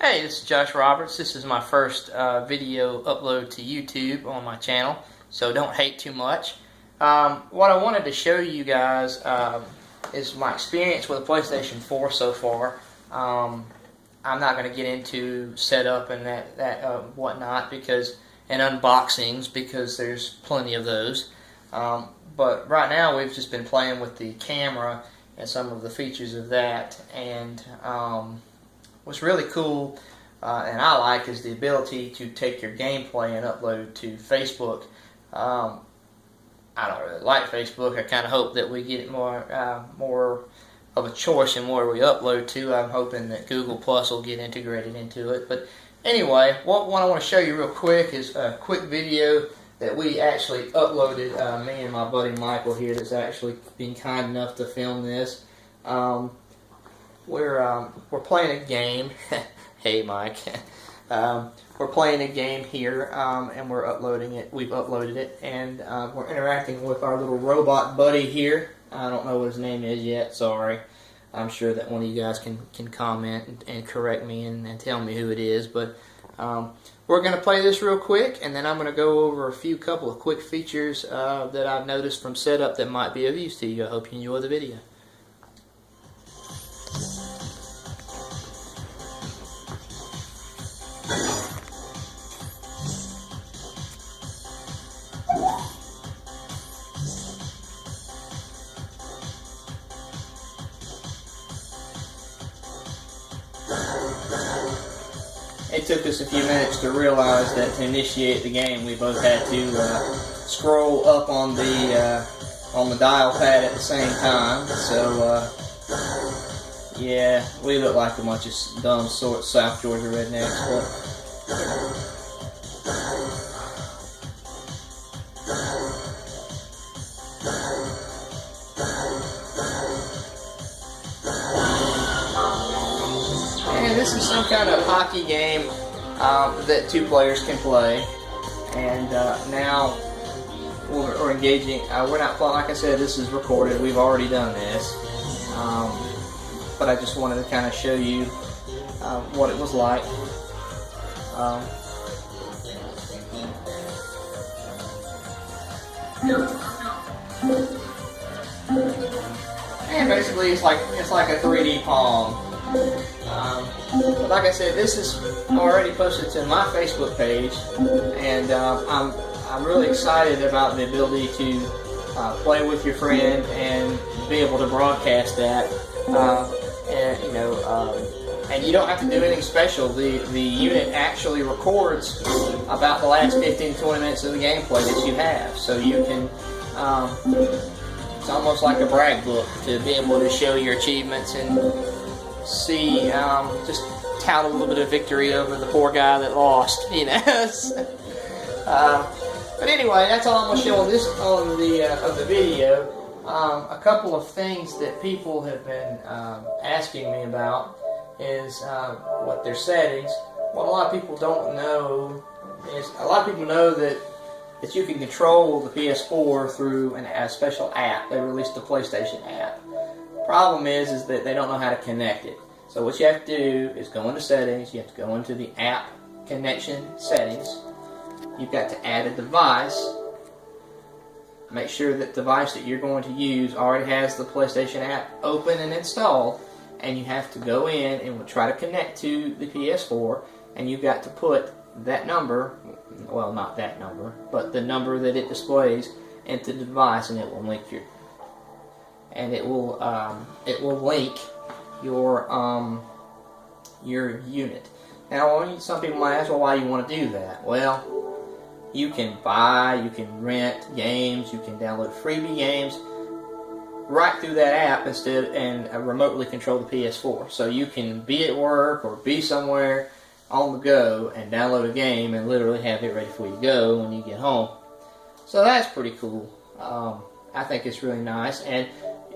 Hey, this is Josh Roberts. This is my first video upload to YouTube on my channel, so don't hate too much. What I wanted to show you guys is my experience with the PlayStation 4 so far. I'm not going to get into setup and that whatnot and unboxings because there's plenty of those. But right now we've just been playing with the camera and some of the features of that, and what's really cool and I like is the ability to take your gameplay and upload to Facebook. I don't really like Facebook. I kind of hope that we get it more of a choice in where we upload to. I'm hoping that Google Plus will get integrated into it. But anyway, what I want to show you real quick is a quick video that we actually uploaded, me and my buddy Michael here, that's actually been kind enough to film this. We're playing a game. Hey, Mike. We're playing a game here, and we're uploading it. We've uploaded it, and we're interacting with our little robot buddy here. I don't know what his name is yet. Sorry. I'm sure that one of you guys can comment and correct me and tell me who it is. But we're going to play this real quick, and then I'm going to go over a couple of quick features that I've noticed from setup that might be of use to you. I hope you enjoy the video. It took us a few minutes to realize that to initiate the game, we both had to scroll up on the dial pad at the same time. So yeah, we look like a bunch of dumb South Georgia rednecks. And this is some kind of hockey game that two players can play. And now we're engaging. We're not playing. Like I said, this is recorded. We've already done this. But I just wanted to kind of show you what it was like. And basically, it's like a 3D Pong. But like I said, this is already posted to my Facebook page, and I'm really excited about the ability to play with your friend and be able to broadcast that. And you don't have to do anything special. The unit actually records about the last 15 to 20 minutes of the gameplay that you have, so you can. It's almost like a brag book to be able to show your achievements and see, just tout a little bit of victory over the poor guy that lost, you know. But anyway, that's all I'm going to show on the video. A couple of things that people have been asking me about is what their settings. What a lot of people don't know is a lot of people know that you can control the PS4 through a special app. They released the PlayStation app. Problem is that they don't know how to connect it. So what you have to do is go into settings. You have to go into the app connection settings. You've got to add a device. Make sure that the device that you're going to use already has the PlayStation app open and installed, and you have to go in and try to connect to the PS4, and you've got to put that number, well, not that number, but the number that it displays into the device, and it will link link your unit. Now, some people might ask, well, why you want to do that? Well, you can buy, you can rent games, you can download freebie games right through that app and remotely control the PS4. So you can be at work or be somewhere on the go and download a game and literally have it ready for you to go when you get home. So that's pretty cool. I think it's really nice, and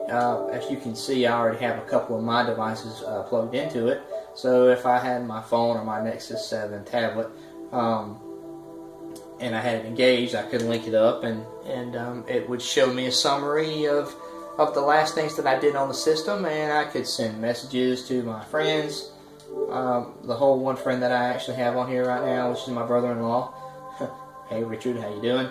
as you can see, I already have a couple of my devices plugged into it. So if I had my phone or my Nexus 7 tablet and I had it engaged, I could link it up, and it would show me a summary of the last things that I did on the system, and I could send messages to my friends the whole one friend that I actually have on here right now, which is my brother-in-law. Hey Richard, how you doing?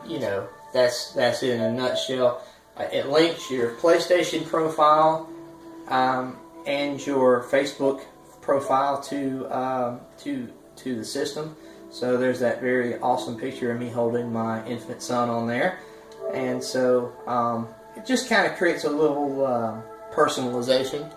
You know, that's it in a nutshell. It links your PlayStation profile and your Facebook profile to the system. So there's that very awesome picture of me holding my infant son on there, and so it just kind of creates a little personalization.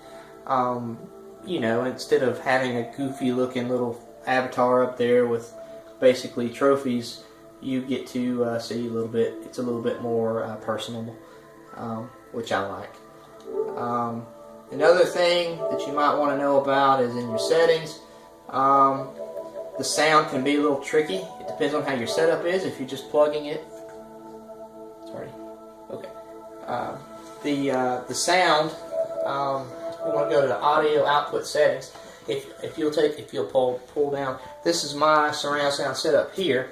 You know, instead of having a goofy looking little avatar up there with basically trophies, you get to see a little bit. It's a little bit more personable, which I like. Another thing that you might want to know about is in your settings. The sound can be a little tricky. It depends on how your setup is. If you're just plugging it, sorry. Okay. The sound. We want to go to the audio output settings. If you'll pull down. This is my surround sound setup here.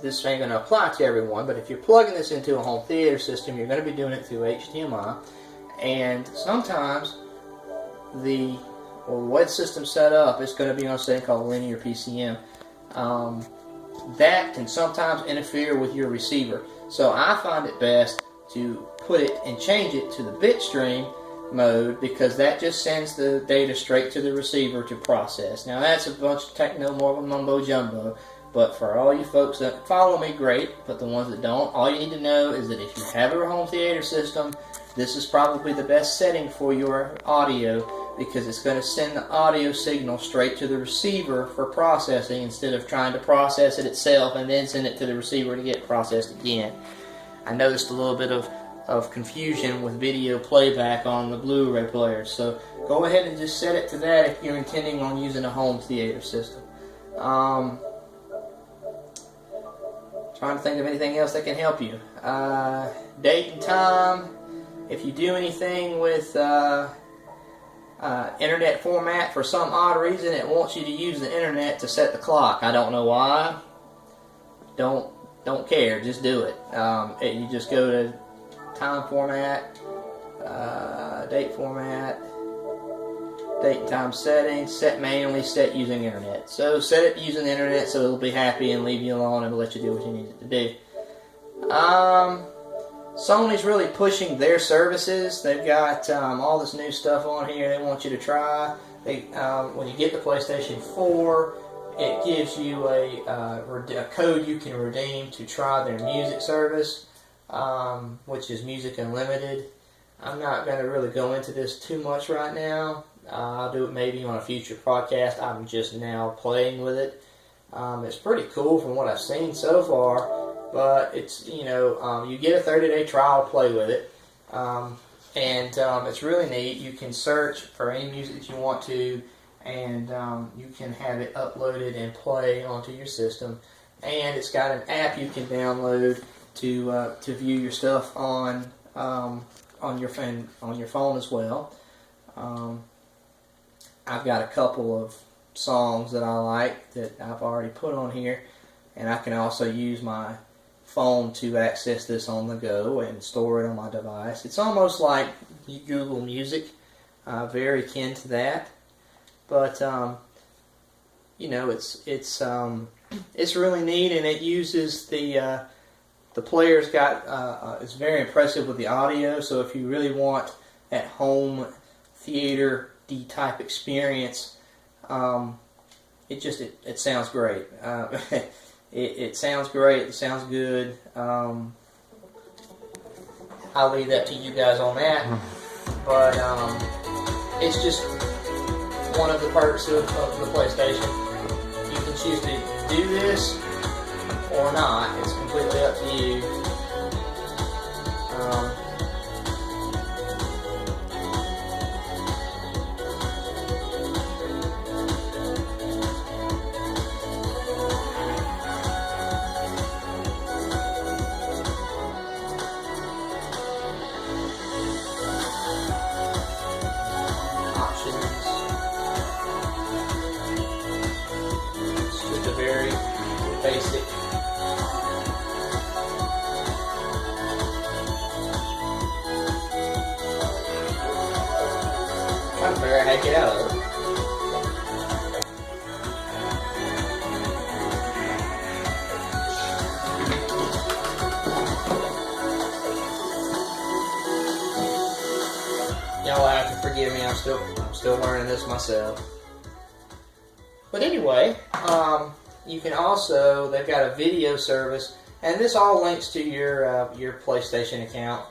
This ain't going to apply to everyone, but if you're plugging this into a home theater system, you're going to be doing it through HDMI. And sometimes the way the system's set up, it's going to be on a setting called linear PCM. That can sometimes interfere with your receiver. So I find it best to put it and change it to the bitstream mode, because that just sends the data straight to the receiver to process. Now that's a bunch of techno mumbo jumbo, but for all you folks that follow me, great, but the ones that don't, all you need to know is that if you have a home theater system, this is probably the best setting for your audio, because it's going to send the audio signal straight to the receiver for processing, instead of trying to process it itself and then send it to the receiver to get processed again. I noticed a little bit of confusion with video playback on the Blu-ray player, so go ahead and just set it to that if you're intending on using a home theater system. Trying to think of anything else that can help you. Date and time. If you do anything with internet format, for some odd reason it wants you to use the internet to set the clock. I don't know why. Don't care. Just do it. You just go to time format, date format, date and time settings, set manually, set using internet. So set it using the internet so it'll be happy and leave you alone and let you do what you need it to do. Sony's really pushing their services. They've got all this new stuff on here they want you to try. When you get the PlayStation 4, it gives you a code you can redeem to try their music service, which is Music Unlimited. I'm not going to really go into this too much right now. I'll do it maybe on a future podcast. I'm just now playing with it. It's pretty cool from what I've seen so far. But it's, you know, you get a 30-day trial to play with it, and it's really neat. You can search for any music that you want to, and you can have it uploaded and play onto your system. And it's got an app you can download to view your stuff on your phone as well. I've got a couple of songs that I like that I've already put on here, and I can also use my phone to access this on the go and store it on my device. It's almost like Google Music, very akin to that, but you know, it's really neat, and it uses the player's got it's very impressive with the audio. So if you really want that home theater type experience, it sounds great. It sounds great. It sounds good. I'll leave that to you guys on that. But it's just one of the perks of the PlayStation. You can choose to do this or not. It's completely up to you. Basic. trying to figure out how to get out of it. Y'all have to forgive me. I'm still learning this myself. But anyway, you can also, they've got a video service, and this all links to your PlayStation account.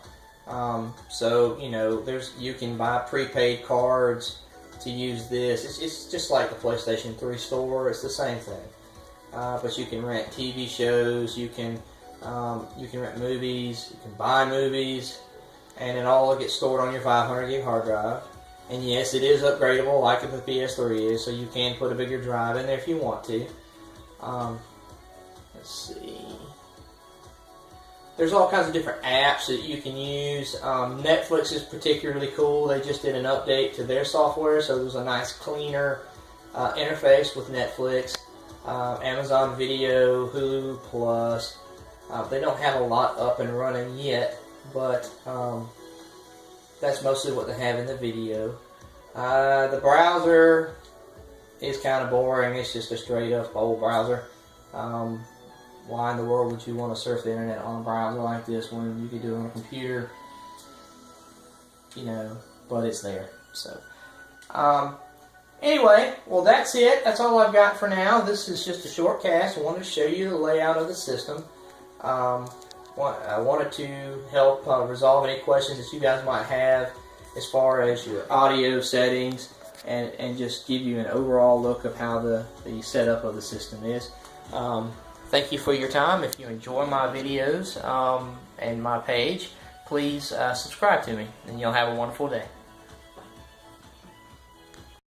So you know, you can buy prepaid cards to use this. It's just like the PlayStation 3 store. It's the same thing, but you can rent TV shows. You can rent movies. You can buy movies, and it all gets stored on your 500 gig hard drive. And yes, it is upgradable like the PS3 is, so you can put a bigger drive in there if you want to. Let's see. There's all kinds of different apps that you can use. Netflix is particularly cool. They just did an update to their software, so there's a nice cleaner interface with Netflix. Amazon Video, Hulu Plus. They don't have a lot up and running yet, but that's mostly what they have in the video. The browser is kind of boring. It's just a straight up old browser. Why in the world would you want to surf the internet on a browser like this when you could do it on a computer? You know, but it's there. So, anyway, well, that's it. That's all I've got for now. This is just a short cast. I wanted to show you the layout of the system. I wanted to help resolve any questions that you guys might have as far as your audio settings, and just give you an overall look of how the setup of the system is. Thank you for your time. If you enjoy my videos and my page, please subscribe to me, and you'll have a wonderful day.